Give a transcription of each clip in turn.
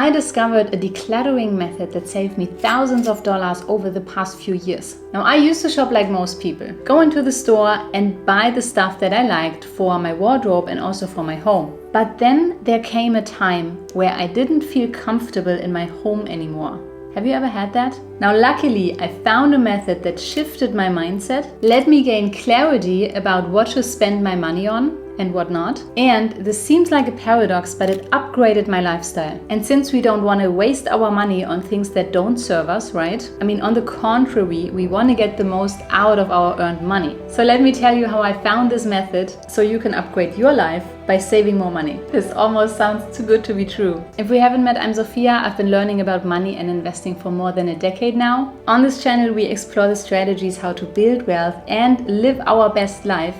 I discovered a decluttering method that saved me thousands of dollars over the past few years. Now, I used to shop like most people, go into the store and buy the stuff that I liked for my wardrobe and also for my home. But then there came a time where I didn't feel comfortable in my home anymore. Have you ever had that? Now, luckily, I found a method that shifted my mindset, let me gain clarity about what to spend my money on and what not. And this seems like a paradox, but it upgraded my lifestyle. And since we don't want to waste our money on things that don't serve us, right? I mean, on the contrary, we want to get the most out of our earned money. So let me tell you how I found this method so you can upgrade your life by saving more money. This almost sounds too good to be true. If we haven't met, I'm Sophia. I've been learning about money and investing for more than a decade now. On this channel, we explore the strategies how to build wealth and live our best life,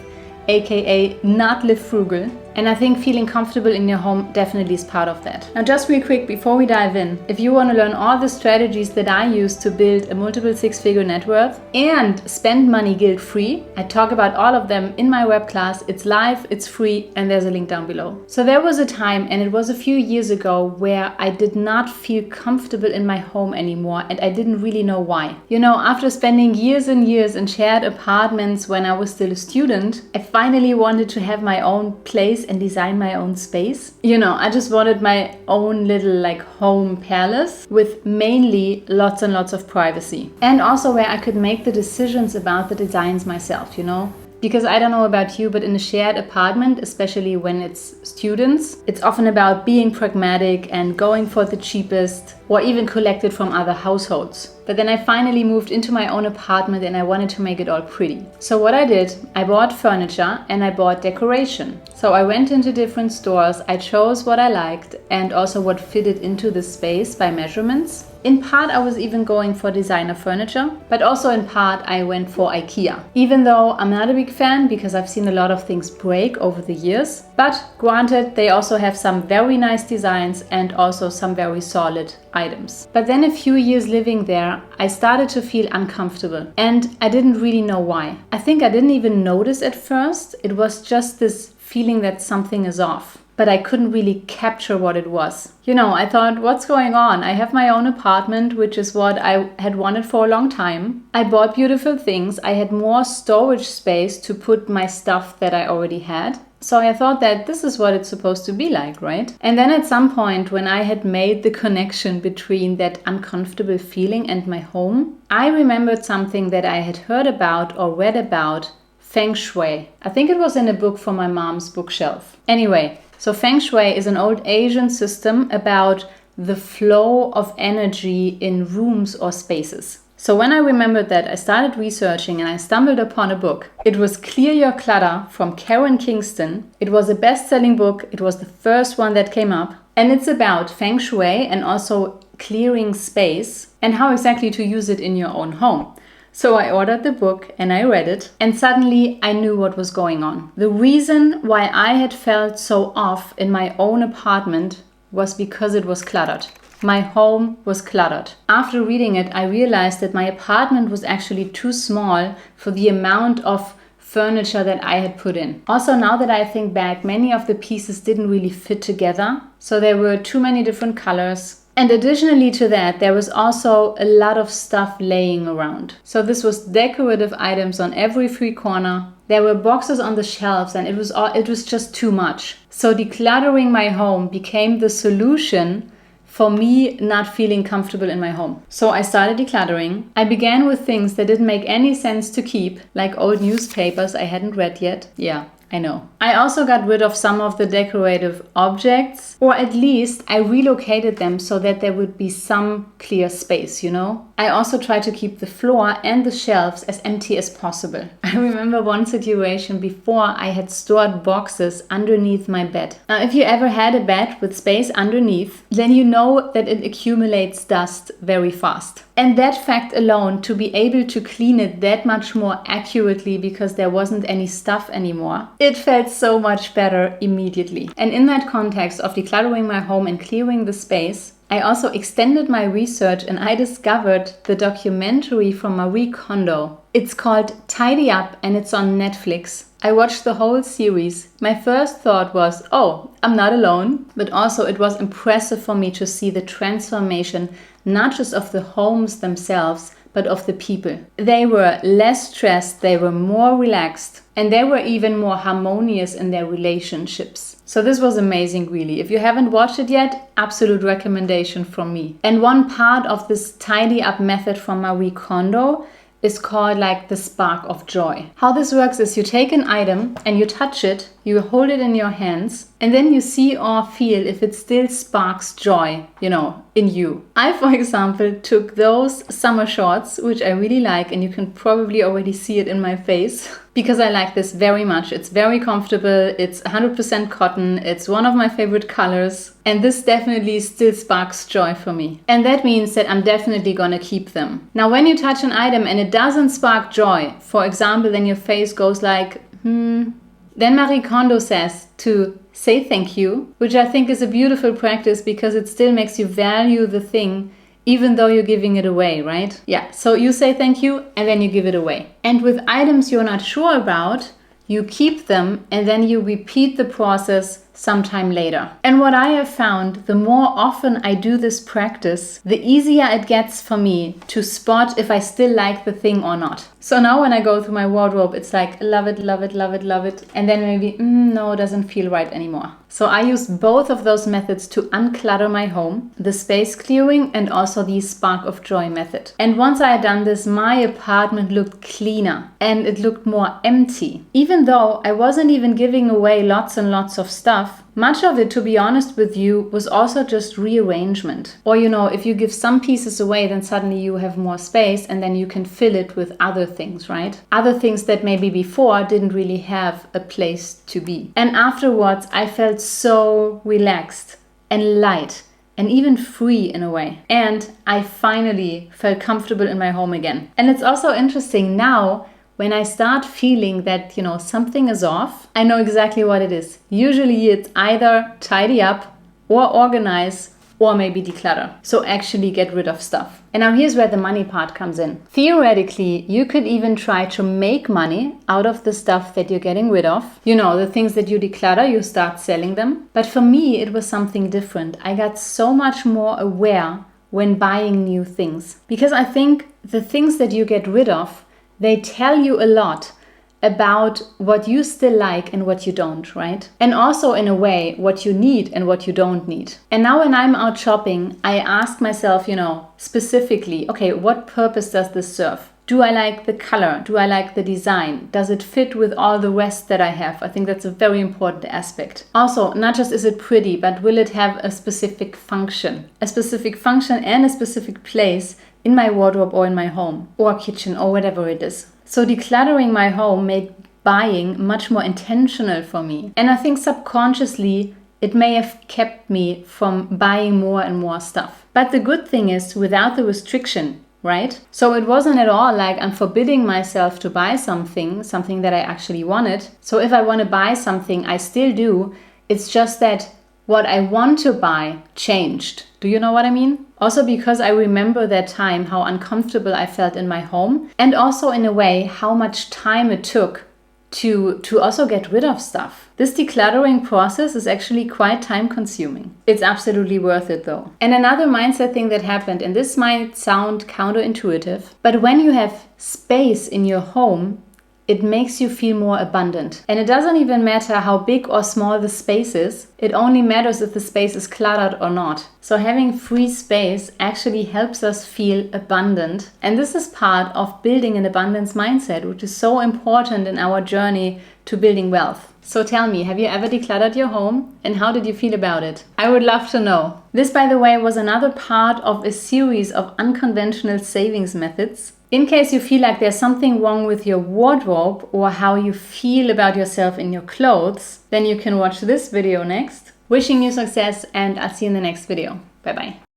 aka not live frugal. And I think feeling comfortable in your home definitely is part of that. Now, just real quick before we dive in, if you want to learn all the strategies that I use to build a multiple six-figure net worth and spend money guilt-free, I talk about all of them in my web class. It's live, it's free, and there's a link down below. So there was a time, and it was a few years ago, where I did not feel comfortable in my home anymore, and I didn't really know why. You know, after spending years and years in shared apartments when I was still a student, I finally wanted to have my own place and design my own space. You know, I just wanted my own little home palace with mainly lots and lots of privacy. And also where I could make the decisions about the designs myself, you know. Because I don't know about you, but in a shared apartment, especially when it's students, it's often about being pragmatic and going for the cheapest or even collected from other households. But then I finally moved into my own apartment and I wanted to make it all pretty. So what I did, I bought furniture and I bought decoration. So I went into different stores, I chose what I liked and also what fitted into the space by measurements. In part, I was even going for designer furniture, but also in part, I went for IKEA. Even though I'm not a big fan because I've seen a lot of things break over the years. But granted, they also have some very nice designs and also some very solid items. But then a few years living there, I started to feel uncomfortable and I didn't really know why. I think I didn't even notice at first. It was just this feeling that something is off. But I couldn't really capture what it was. You know, I thought, what's going on? I have my own apartment, which is what I had wanted for a long time. I bought beautiful things. I had more storage space to put my stuff that I already had. So I thought that this is what it's supposed to be like, right? And then at some point when I had made the connection between that uncomfortable feeling and my home, I remembered something that I had heard about or read about, Feng Shui. I think it was in a book from my mom's bookshelf. Anyway, so Feng Shui is an old Asian system about the flow of energy in rooms or spaces. So when I remembered that, I started researching and I stumbled upon a book. It was Clear Your Clutter from Karen Kingston. It was a best-selling book. It was the first one that came up. And it's about Feng Shui and also clearing space and how exactly to use it in your own home. So I ordered the book and I read it and suddenly I knew what was going on. The reason why I had felt so off in my own apartment was because it was cluttered. My home was cluttered. After reading it, I realized that my apartment was actually too small for the amount of furniture that I had put in. Also, now that I think back, many of the pieces didn't really fit together. So there were too many different colors. And additionally to that, there was also a lot of stuff laying around. So this was decorative items on every free corner. There were boxes on the shelves and it was just too much. So decluttering my home became the solution for me not feeling comfortable in my home. So I started decluttering. I began with things that didn't make any sense to keep, like old newspapers I hadn't read yet. Yeah, I know. I also got rid of some of the decorative objects, or at least I relocated them so that there would be some clear space, you know? I also tried to keep the floor and the shelves as empty as possible. I remember one situation before I had stored boxes underneath my bed. Now, if you ever had a bed with space underneath, then you know that it accumulates dust very fast. And that fact alone, to be able to clean it that much more accurately because there wasn't any stuff anymore, it felt so much better immediately. And in that context of decluttering my home and clearing the space, I also extended my research and I discovered the documentary from Marie Kondo. It's called Tidy Up and it's on Netflix. I watched the whole series. My first thought was, oh, I'm not alone. But also it was impressive for me to see the transformation, not just of the homes themselves, but of the people. They were less stressed, they were more relaxed, and they were even more harmonious in their relationships. So this was amazing, really. If you haven't watched it yet, absolute recommendation from me. And one part of this tidy up method from Marie Kondo is called like the spark of joy. How this works is you take an item and you touch it, you hold it in your hands, and then you see or feel if it still sparks joy, in you. I, for example, took those summer shorts, which I really like, and you can probably already see it in my face, because I like this very much. It's very comfortable, it's 100% cotton, it's one of my favorite colors, and this definitely still sparks joy for me. And that means that I'm definitely gonna keep them. Now, when you touch an item and it doesn't spark joy, for example, then your face goes like, then Marie Kondo says to say thank you, which I think is a beautiful practice because it still makes you value the thing even though you're giving it away, right? Yeah, so you say thank you and then you give it away. And with items you're not sure about, you keep them and then you repeat the process sometime later. And what I have found, the more often I do this practice, the easier it gets for me to spot if I still like the thing or not. So now when I go through my wardrobe, it's like, love it, love it, love it, love it. And then maybe, no, it doesn't feel right anymore. So I use both of those methods to unclutter my home, the space clearing and also the spark of joy method. And once I had done this, my apartment looked cleaner and it looked more empty. Even though I wasn't even giving away lots and lots of stuff, much of it, to be honest with you, was also just rearrangement. Or, if you give some pieces away, then suddenly you have more space and then you can fill it with other things, right? Other things that maybe before didn't really have a place to be. And afterwards, I felt so relaxed and light and even free in a way. And I finally felt comfortable in my home again. And it's also interesting now, when I start feeling that, something is off, I know exactly what it is. Usually it's either tidy up or organize or maybe declutter. So actually get rid of stuff. And now here's where the money part comes in. Theoretically, you could even try to make money out of the stuff that you're getting rid of. The things that you declutter, you start selling them. But for me, it was something different. I got so much more aware when buying new things. Because I think the things that you get rid of, they tell you a lot about what you still like and what you don't, right? And also in a way, what you need and what you don't need. And now when I'm out shopping, I ask myself, specifically, okay, what purpose does this serve? Do I like the color? Do I like the design? Does it fit with all the rest that I have? I think that's a very important aspect. Also, not just is it pretty, but will it have a specific function? A specific function and a specific place in my wardrobe or in my home or kitchen or whatever it is. So decluttering my home made buying much more intentional for me. And I think subconsciously it may have kept me from buying more and more stuff. But the good thing is without the restriction, right? So it wasn't at all like I'm forbidding myself to buy something that I actually wanted. So if I want to buy something, I still do. It's just that what I want to buy changed. Do you know what I mean? Also because I remember that time, how uncomfortable I felt in my home, and also in a way, how much time it took to also get rid of stuff. This decluttering process is actually quite time consuming. It's absolutely worth it though. And another mindset thing that happened, and this might sound counterintuitive, but when you have space in your home, it makes you feel more abundant. And it doesn't even matter how big or small the space is. It only matters if the space is cluttered or not. So having free space actually helps us feel abundant. And this is part of building an abundance mindset, which is so important in our journey to building wealth. So tell me, have you ever decluttered your home? And how did you feel about it? I would love to know. This, by the way, was another part of a series of unconventional savings methods. In case you feel like there's something wrong with your wardrobe or how you feel about yourself in your clothes, then you can watch this video next. Wishing you success, and I'll see you in the next video. Bye bye.